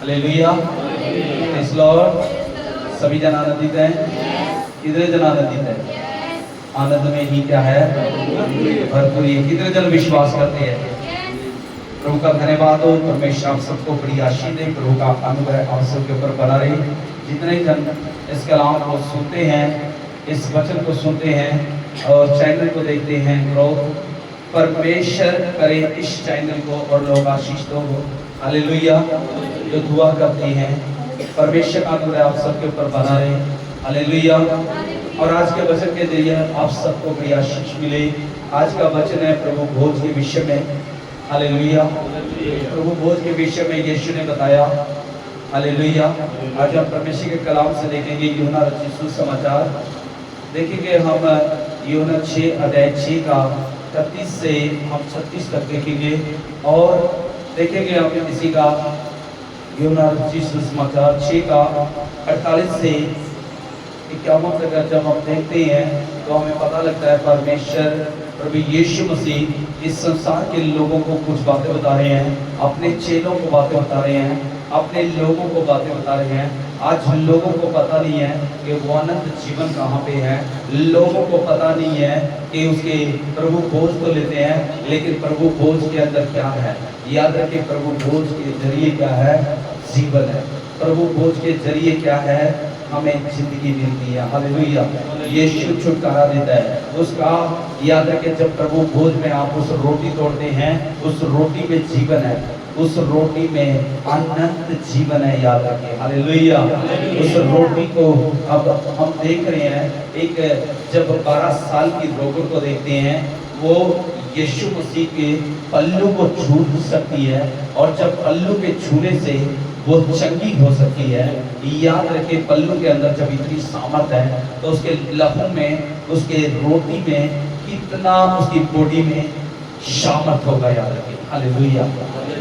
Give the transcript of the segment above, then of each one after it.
Hallelujah, praise Lord. सभी जन आनंदित हैं? कितने जन आनंदित हैं? आनंद में ही क्या है? भरपूरी। कितने जन विश्वास करते हैं? प्रभु का धन्यवाद हो। परमेश्वर आप सबको बड़ी आशीष दे। प्रभु का अनुग्रह आप सबके ऊपर बना रहे। जितने जन इस कलाम को सुनते हैं, इस वचन को सुनते हैं और चैनल को देखते हैं, ग्रोथ परमेश्वर करे इस चैनल को और लोग आशीष दो। हालेलुया। जो दुआ करते हैं, परमेश्वर का अनुग्रह आप सबके ऊपर बना रहे। हालेलुया। और आज के वचन के जरिए आप सबको बड़ी आशीष मिले। आज का वचन है प्रभु भोज के विषय में। हालेलुया। प्रभु भोज के विषय में यीशु ने बताया। हालेलुया। आज हम परमेश्वर के कलाम से देखेंगे यूहन्ना रचित सुसमाचार। देखेंगे हम यूहन्ना 6 अध्याय 6 का 31 से हम 36 तक देखेंगे और देखेंगे हम इसी का यूहन्ना रचित सुसमाचार 6 का 48 से 51 तक जब हम देखते हैं तो हमें पता लगता है परमेश्वर प्रभु यीशु मसीह इस संसार के लोगों को कुछ बातें बता रहे हैं, अपने चेलों को बातें बता रहे हैं, अपने लोगों को बातें बता रहे हैं। आज लोगों को पता नहीं है कि वो अनंत जीवन कहाँ पे है। लोगों को पता नहीं है कि उसके प्रभु भोज तो लेते हैं, लेकिन प्रभु भोज के अंदर क्या है। याद रखें, प्रभु भोज के जरिए क्या है? जीवन है। प्रभु भोज के जरिए क्या है? हमें जिंदगी मिलती है। हालेलुया। यीशु छुटकारा देता है उसका। याद रखें, जब प्रभु भोज में आप उस रोटी तोड़ते हैं, उस रोटी में जीवन है, उस रोटी में अनंत जीवन है। याद रखें। हालेलुया। उस रोटी को अब हम देख रहे हैं, एक जब 12 साल की रोगी को देखते हैं, वो यीशु मसीह के पल्लू को छू सकती है और जब पल्लू के छूने से वो चंगी हो सकती है। याद रखे, पल्लू के अंदर जब इतनी सामर्थ है तो उसके लहू में, उसके रोटी में कितना उसकी बॉडी में सामर्थ होगा। याद रखे। हालेलुया।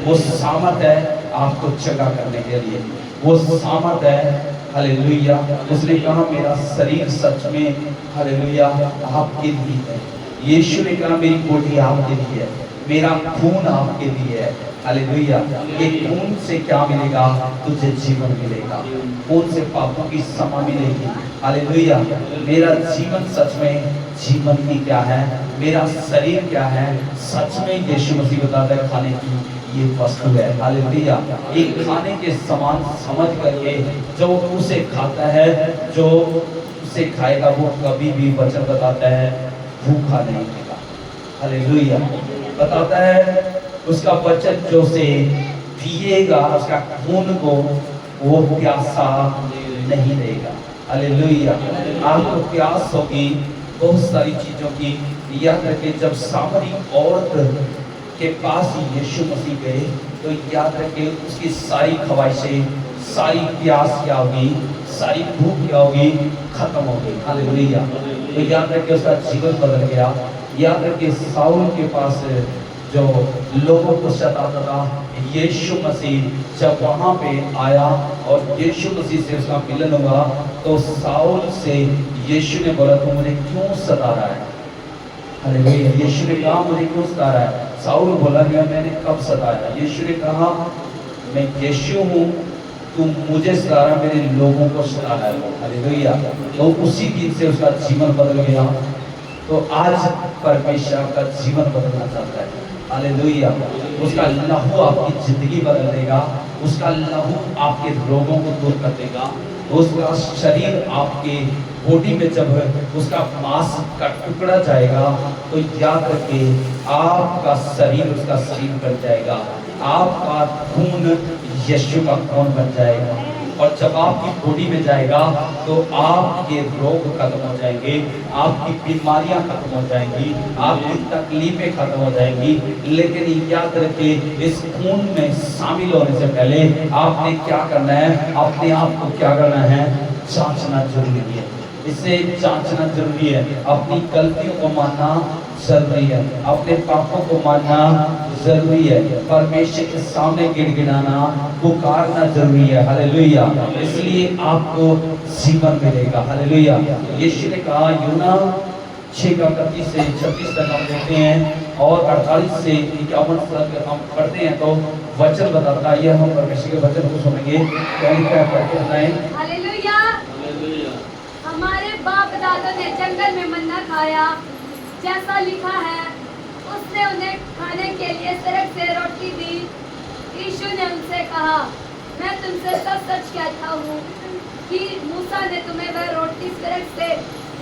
वो सामर्थ है आपको चंगा करने के लिए, वो सामर्थ है। हालेलुया। उसने कहा मेरा शरीर सच में, हालेलुया, आपके लिए है। यीशु ने कहा मेरी बॉडी आपके लिए है, मेरा खून आपके लिए है। हालेलुया। ये खून से क्या मिलेगा? तुझे जीवन मिलेगा। खून से पापों की क्षमा मिलेगी। हालेलुया। मेरा जीवन सच में जीवन की क्या है? मेरा शरीर क्या है? सच में यीशु मसीह बताता है खाने की ये वस्तु है। हालेलुया। एक खाने के समान समझ करके जो उसे खाता है, जो उसे खाएगा, वो कभी भी वचन बताता है भूखा नहीं रहेगा। हालेलुया। बताता है उसका वचन जो से पिएगा उसका खून को, वो प्यासा नहीं रहेगा। हालेलुया। आपको प्यास होगी बहुत सारी चीजों की। याद रखें, जब सामरी औरत के पास यीशु मसीह गए तो याद रखें उसकी सारी ख्वाहिशें, सारी प्यास क्या होगी, सारी भूख क्या होगी, खत्म हो गई। हालेलुया। तो याद रखें उसका जीवन बदल गया। याद रखें साउल के पास जो लोगों को सताता था, यीशु मसीह जब वहां पे आया और यीशु मसीह से उसका मिलन हुआ तो साउल से यीशु ने बोला तू मुझे क्यों सता रहा है? हालेलुया। यीशु ने कहा मुझे क्यों सता रहा है? साउल बोला नहीं मैंने कब सताया? यीशु ने कहा मैं यीशु हूँ, तू मुझे सता रहा, मेरे लोगों को सता रहा है। हालेलुया। तो उसी दिन से उसका जीवन बदल गया। तो आज परमेश्वर आपका जीवन बदलना चाहता है। हालेलुया। उसका लहू आपकी जिंदगी बदल देगा, उसका लहू आपके रोगों को दूर कर देगा, उसका शरीर आपके बॉडी में जब उसका मांस का टुकड़ा जाएगा तो याद रखिए आपका शरीर उसका शरीर बन जाएगा, आपका खून यीशु का खून बन जाएगा। और जब आपकी बॉडी में जाएगा तो आपके रोग खत्म हो जाएंगे, आपकी बीमारियां खत्म हो जाएंगी, आपकी तकलीफें खत्म हो जाएंगी। लेकिन याद रखिए इस खून में शामिल होने से पहले आपने क्या करना है? अपने आप को क्या करना है? जांचना जरूरी है। इसे जांचना जरूरी है। अपनी गलतियों को मानना जरूरी है, अपने पापों को मानना जरूरी है, परमेश्वर के सामने गिड़गिड़ाना, पुकारना जरूरी है। हालेलुया। इसलिए आपको जीवन मिलेगा। हालेलुया। यीशु ने कहा यूहन्ना 6 का 31 से 36 तक हम देखते हैं और 48 से 51 तक हम पढ़ते हैं तो वचन बताता है, यह हम परमेश्वर के वचन को सुनेंगे। क्या लिखा है, पढ़ के बताएं। हालेलुया। हमारे बाप दादा ने जंगल में मन्ना खाया, जैसा लिखा है, उसने उन्हें खाने के लिए सड़क से रोटी दी। यीशु ने उनसे कहा, मैं तुमसे सच सच कहता हूँ कि मूसा ने तुम्हें वह रोटी सड़क से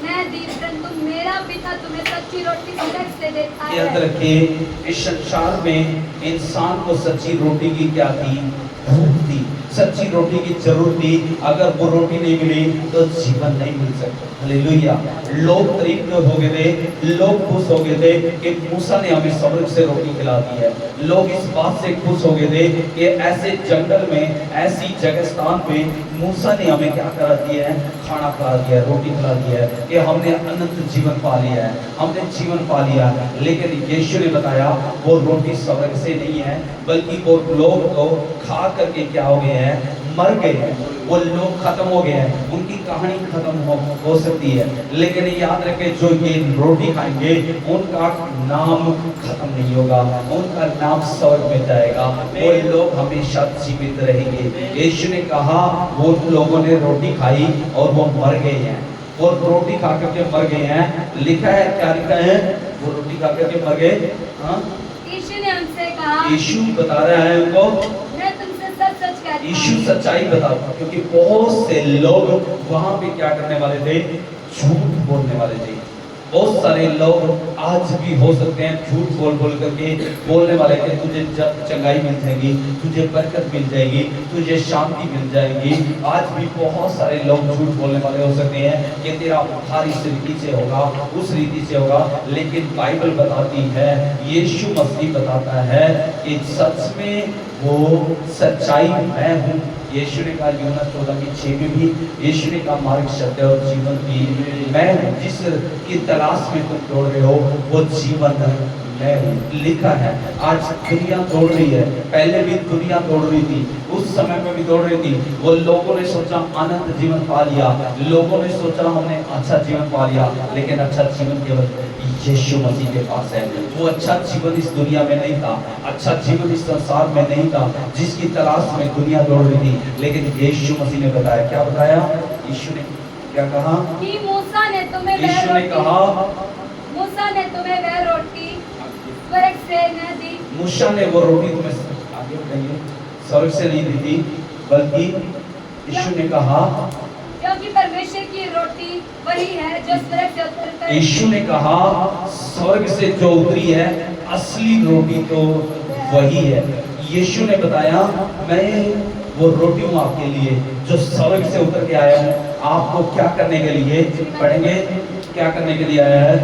न दी, परंतु मेरा पिता तुम्हें सच्ची रोटी सड़क से देता है। याद रखिए, इस संसार में इंसान को सच्ची रोटी की क्या थी, भूख थी, सच्ची रोटी की जरूरत थी। अगर वो रोटी नहीं मिली तो जीवन नहीं मिल सकता। हालेलुया। लोग तृप्त हो गए थे, लोग खुश हो गए थे कि मूसा ने हमें स्वर्ग से रोटी खिला दी है। लोग इस बात से खुश हो गए थे कि ऐसे जंगल में, ऐसी जगह स्थान पे मूसा ने हमें क्या करा दिया है, खाना खिला दिया है, रोटी खिला दिया है कि हमने अनंत जीवन पा लिया है, हमने जीवन पा लिया है। लेकिन यीशु ने बताया वो रोटी स्वर्ग से नहीं है, बल्कि वो लोग तो खा करके क्या हो गए हैं, मर गए हैं। वो लोग खत्म हो गए हैं, उनकी कहानी खत्म हो सकती है, लेकिन याद रखें जो ये रोटी खाएंगे उनका नाम खत्म नहीं होगा, उनका नाम स्वर्ग में जाएगा, वो लोग हमेशा जीवित रहेंगे। यीशु ने कहा वो लोगों ने रोटी खाई और वो मर गए हैं, वो रोटी खा करके मर गए हैं। लिखा है, क्या लिखा है, वो रोटी खा करके मर गए। हाँ, यीशु ने उनसे कहा, यीशु बता रहा है उनको, मैं तुमसे सच सच कहता हूँ। यीशु सच्चाई बताता, क्योंकि बहुत से लोग वहां पे क्या करने वाले थे, झूठ बोलने वाले थे। बहुत सारे लोग आज भी हो सकते हैं झूठ बोल बोल करके बोलने वाले थे, तुझे चंगाई मिल जाएगी, तुझे बरकत मिल जाएगी, तुझे शांति मिल जाएगी। आज भी बहुत सारे लोग झूठ बोलने वाले हो सकते हैं कि तेरा उद्धार इस रीति से होगा, उस रीति से होगा। लेकिन बाइबल बताती है, यीशु मसीह बताता है कि सच में वो सच्चाई मैं हूँ। यीशु ने कहा यूहन्ना 14:6 में भी, यीशु ने कहा मार्ग, सत्य और जीवन भी मैं हूँ, जिस की तलाश में तुम दौड़ रहे हो वो जीवन मैं हूँ। लिखा है, आज दुनिया दौड़ रही है, पहले भी दुनिया दौड़ रही थी, उस समय में भी दौड़ रही थी। वो लोगों ने सोचा अनंत जीवन पा लिया, लोगों ने सोचा हमने अच्छा जीवन पा लिया, लेकिन अच्छा जीवन केवल यीशु मसीह के पास है। वो अच्छा जीवन इस दुनिया में नहीं था, अच्छा जीवन इस संसार में नहीं था, जिसकी तलाश में दुनिया दौड़ रही थी। लेकिन यीशु मसीह ने बताया, क्या बताया, यीशु ने क्या कहा, कि मूसा ने तुम्हें यीशु ने कहा, मूसा ने तुम्हें वह रोटी स्वर्ग से न दी। मूसा ने वो रोटी तुम्हें, आगे बताइए, स्वर्ग से नहीं दी थी, बल्कि यीशु ने कहा, क्योंकि परमेश्वर की रोटी वही है जो स्वर्ग से उतरकर। यीशु ने कहा स्वर्ग से जो उतरी है असली रोटी तो वही है। यीशु ने बताया मैं वो रोटी हूँ आपके लिए जो स्वर्ग से उतर के आया हूँ। आपको क्या करने के लिए, पढ़ेंगे, क्या करने के लिए आया है,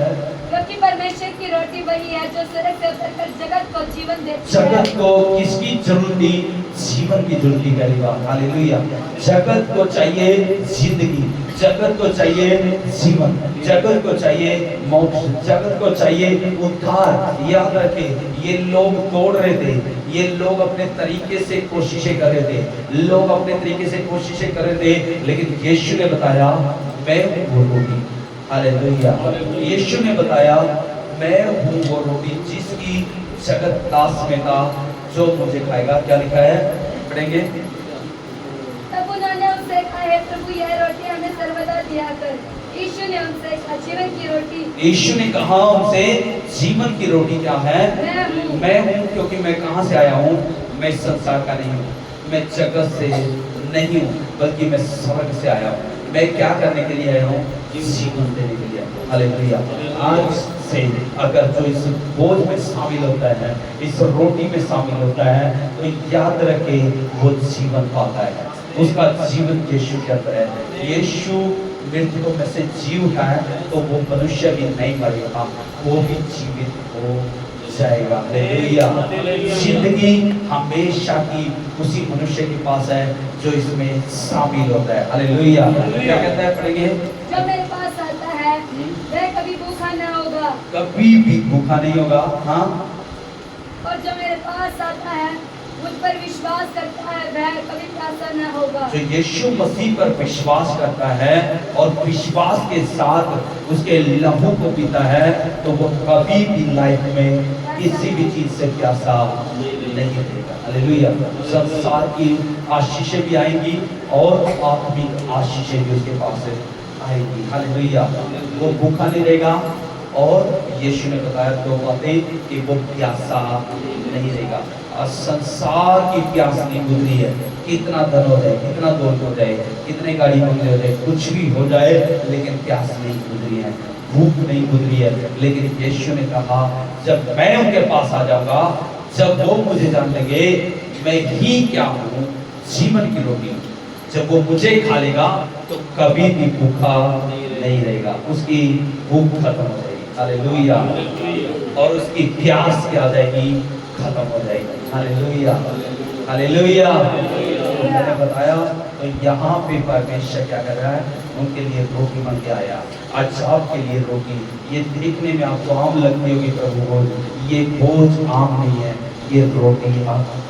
क्योंकि परमेश्वर की रोटी वही है जो स्वर्ग से उतरकर जगत को जीवन देती है। जगत को किसकी जरूरत थी, जीवन की जरूरत थी। पहली बात, हालेलुया। जगत को चाहिए जिंदगी, जगत को चाहिए जीवन, जगत को चाहिए मोक्ष, जगत को चाहिए उद्धार। याद रखें, ये लोग तोड़ रहे थे, ये लोग अपने तरीके से कोशिशें कर रहे थे, लोग अपने तरीके से कोशिशें कर रहे थे, लेकिन यीशु ने बताया मैं हूँ वो रोटी। हालेलुया। यीशु ने बताया मैं हूँ वो रोटी जिसकी जगत दास में था, जो मुझे खाएगा। क्या लिखा है, पढ़ेंगे। तब उन्होंने उनसे कहा, हे प्रभु यह रोटी हमें सर्वदा दिया कर। यीशु ने उनसे कहा, जीवन की रोटी। यीशु ने कहा उनसे जीवन की रोटी क्या है, मैं हूँ, क्योंकि मैं कहाँ से आया हूँ, मैं संसार का नहीं हूँ, मैं जगत से नहीं हूँ, बल्कि मैं स्वर्ग से आया हूँ। मैं क्या करने के लिए आया हूँ, जीवन देने के लिए। हालेलुया। आज से अगर जो इस भोज में शामिल होता है, इस रोटी में शामिल होता है, तो याद रखे वो जीवन पाता है, उसका जीवन यीशु के अंदर है। यीशु मृतकों में से जी उठा है, तो वो मनुष्य भी नहीं मरेगा, वो भी जीवित हो जाएगा। हालेलुया। जिंदगी हमेशा की उसी मनुष्य के पास है जो इसमें शामिल होता है। हालेलुया। क्या कहता है, पढ़ेंगे। जो मेरे पास आता है वह कभी भूखा न होगा, कभी भी भूखा नहीं होगा। हाँ, और जो मेरे पास आता है मुझ पर विश्वास करता है वह कभी प्यासा न होगा। जो यीशु मसीह पर विश्वास करता है और विश्वास के साथ उसके लहू को पीता है, तो वो कभी भी लाइफ में किसी भी चीज से प्यासा नहीं रहेगा। हालेलुया। संसार की आशीषें भी आएंगी और आत्मिक आशीषें भी उसके पास आएगी। हालेलुया। वो भूखा नहीं रहेगा, और यीशु ने बताया दो बातें कि वो प्यासा नहीं रहेगा। और संसार की प्यास नहीं गुजरी है, कितना धन हो जाए, कितना दौलत हो जाए, कितने गाड़ी बंगले हो जाए, कुछ भी हो जाए, लेकिन प्यास नहीं गुजरी है, भूख नहीं गुजरी है। लेकिन यीशु ने कहा जब मैं उनके पास आ जाऊंगा, जब वो मुझे जान लेंगे मैं ही क्या हूँ, जीवन की रोटी, जब वो मुझे खा लेगा तो कभी भी भूखा नहीं रहेगा, उसकी भूख खत्म हो जाएगी। हालेलुया। और उसकी प्यास क्या हो जाएगी, खत्म हो जाएगी। Hallelujah, hallelujah. मैंने बताया तो यहाँ पे परमेश्वर क्या कर रहा है, उनके लिए रोटी बन के आया। आज आपके लिए रोटी, ये देखने में आपको आम लगती होगी प्रभु बोझ, ये बोझ आम नहीं है, ये रोटी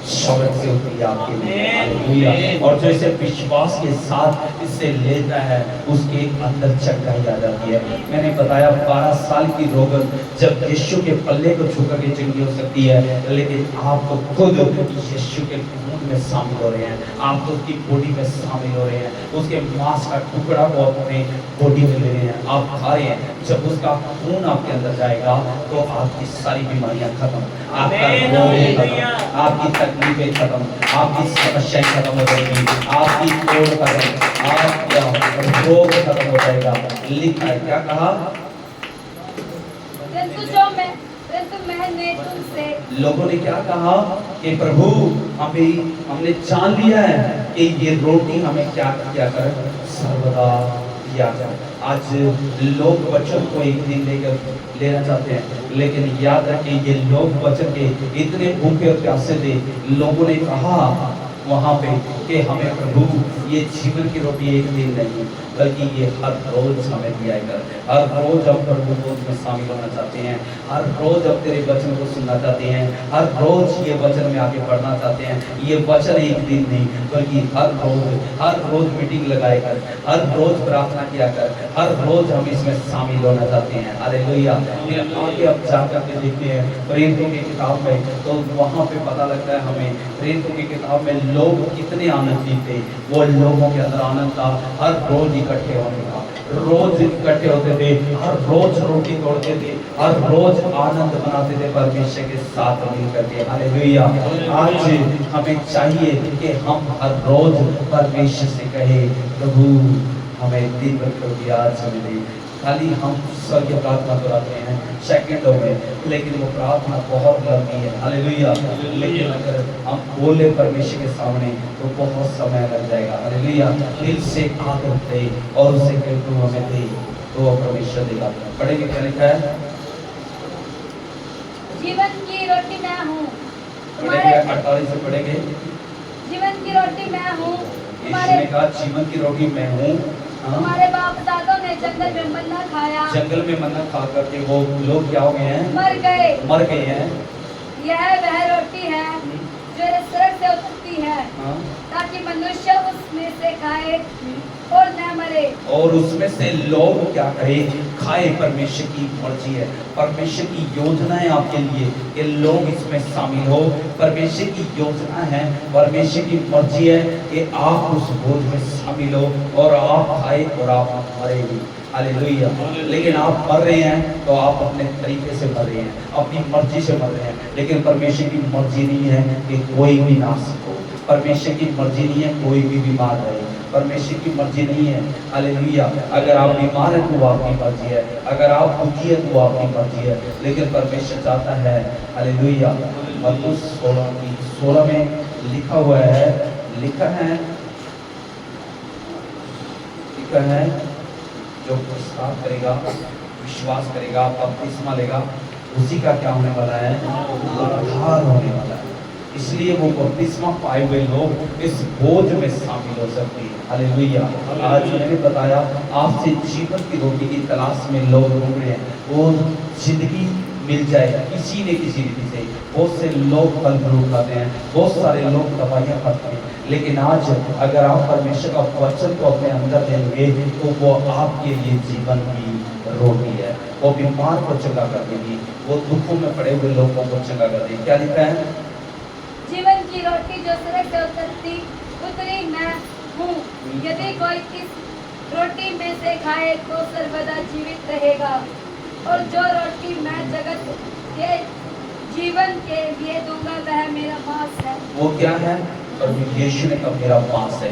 स्वर्ग से उतरी आपके लिए। हालेलुया। और जो इसे विश्वास के साथ इससे लेता है, उसके अंदर चंगाई आ जाती है। मैंने बताया 12 साल की रोगन जब यीशु के पल्ले को छू करके चंगी हो सकती है, लेकिन आप तो खुद यीशु के खून में शामिल हो रहे हैं, आप तो उसकी बॉडी में शामिल हो रहे हैं, उसके मांस का टुकड़ा को अपने बॉडी में ले रहे हैं, आप खा रहे हैं। जब उसका खून आपके अंदर जाएगा तो आपकी सारी बीमारियां खत्म, आपका रोग खत्म, आपकी तकलीफें खत्म, आपकी समस्याएं खत्म हो जाएगी, आपकी कोड़ खत्म, आपका रोग खत्म हो जाएगा। लिखा है, क्या कहा, लोगों ने क्या कहा कि प्रभु हमने जान लिया है कि ये रोटी हमें क्या क्या कर सर्वदा दिया जाए। आज लोग वचन को एक दिन लेकर लेना चाहते हैं, लेकिन याद रखें ये लोग वचन के इतने भूखे और प्यासे थे, लोगों ने कहा वहाँ पे कि हमें प्रभु ये जीवन की रोटी एक दिन नहीं, बल्कि ये हर रोज हमें दिया कर। हर रोज हम प्रभु को उसमें शामिल होना चाहते हैं, हर रोज हम तेरे वचन को सुनना चाहते हैं, हर रोज ये वचन में आगे बढ़ना चाहते हैं। ये वचन एक दिन नहीं, बल्कि हर रोज मीटिंग लगाए कर, हर रोज प्रार्थना किया कर, हर रोज हम इसमें शामिल होना चाहते हैं। हालेलुया। फिर आगे अब जाकर के देखते हैं प्रेरितों की किताब में, तो वहाँ पे पता लगता है हमें प्रेरितों की किताब में लोग कितने आनंदित थे। वो लोगों के अंदर आनंद था, हर रोज इकट्ठे होने का, रोज इकट्ठे होते थे, हर रोज रोटी तोड़ते थे, हर रोज आनंद मनाते थे परमेश्वर के साथ मिलकर के। हालेलुया। आज हमें चाहिए कि हम हर रोज परमेश्वर से कहे प्रभु हमें दिन भर को आज मिले। खाली हम स्वर्गीय प्रार्थना दोहराते हैं सेकंडों में, लेकिन वो प्रार्थना बहुत लंबी है। हालेलुया। लेकिन अगर हम बोले परमेश्वर के सामने तो बहुत समय लग जाएगा। हालेलुया। दिल से आदर दे और उसे कहे तू हमें दे, तो वो परमेश्वर देगा। पढ़ेंगे क्या लिखा है, जीवन की रोटी मैं हूँ। पढ़ेंगे 48 से पढ़ेंगे। जीवन की रोटी मैं हूँ। यीशु ने कहा जीवन की रोटी मैं हूँ। हमारे बाप दादों ने जंगल में मन्ना खाया, जंगल में मन्ना खा करके वो लोग क्या हो गए हैं, मर गए हैं। यह वह रोटी है जो स्वर्ग से उतरती है, ताकि मनुष्य उसमें से खाए और न मरे। और उसमें से लोग क्या करें, खाए। परमेश्वर की मर्जी है, परमेश्वर की योजना है आपके लिए कि लोग इसमें शामिल हो। परमेश्वर की योजना है, परमेश्वर की मर्जी है कि आप उस भोज में शामिल हो और आप खाए और आप मरेंगे। हालेलुया। लेकिन आप मर रहे हैं तो आप अपने तरीके से मर रहे हैं, अपनी मर्जी से मर रहे हैं, लेकिन परमेश्वर की मर्जी नहीं है कि कोई भी नासुक हो। परमेश्वर की मर्जी नहीं है कोई भी बीमार रहे, परमेश्वर की मर्जी नहीं है। हालेलुया। अगर आप बीमार हैं तो आपकी मर्जी है, अगर आप दुखी है तो आपकी मर्जी है, लेकिन परमेश्वर चाहता है। हालेलुया। मत्ती 16 में लिखा हुआ है, लिखा है जो प्रस्ताव करेगा, विश्वास करेगा, बपतिस्मा लेगा, उसी का क्या होने वाला है, उद्धार होने वाला है। इसलिए वो बपतिस्मा पाए हुए लोग इस बोझ में शामिल हो सकते हैं। हालेलुया। आज मैंने बताया आपसे जीवन की रोटी की तलाश में लोग घूम रहे हैं, वो जिंदगी मिल जाए किसी न किसी रीति से। बहुत से लोग फल फ्रूट खाते हैं, बहुत सारे लोग दवाइयाँ खाते हैं, लेकिन आज अगर आप परमेश्वर का वचन को अपने अंदर लेंगे तो वो आपके लिए जीवन की रोटी है। वो बीमार को चंगा कर देगी, वो दुखों में पड़े हुए लोगों को चंगा कर देगी। क्या लिखा है? जीवन की रोटी जो स्वर्ग से उतरी मैं हूँ। यदि कोई इस रोटी में से खाए तो सर्वदा जीवित रहेगा, और जो रोटी मैं जगत के जीवन के लिए दूंगा वह मेरा मांस है। वो क्या है? और यीशु ने कहा मेरा मांस है,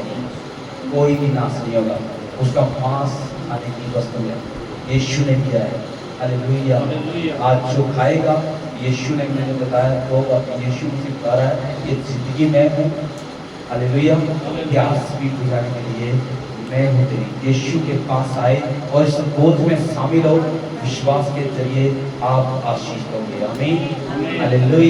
कोई भी नाश नहीं होगा। उसका मांस खाने की वस्तु है, यीशु ने दिया है। हालेलुया। आज जो खाएगा, यीशु ने, मैंने बताया तो यीशु मुझे बता रहा है ये जिंदगी में हूँ। हालेलुया। प्यास भी बुझाने के लिए मैं हूँ तेरी। यीशु के पास आए और इस बोझ में शामिल हो, विश्वास के जरिए आप आशीष दोगे। आमीन। हालेलुया।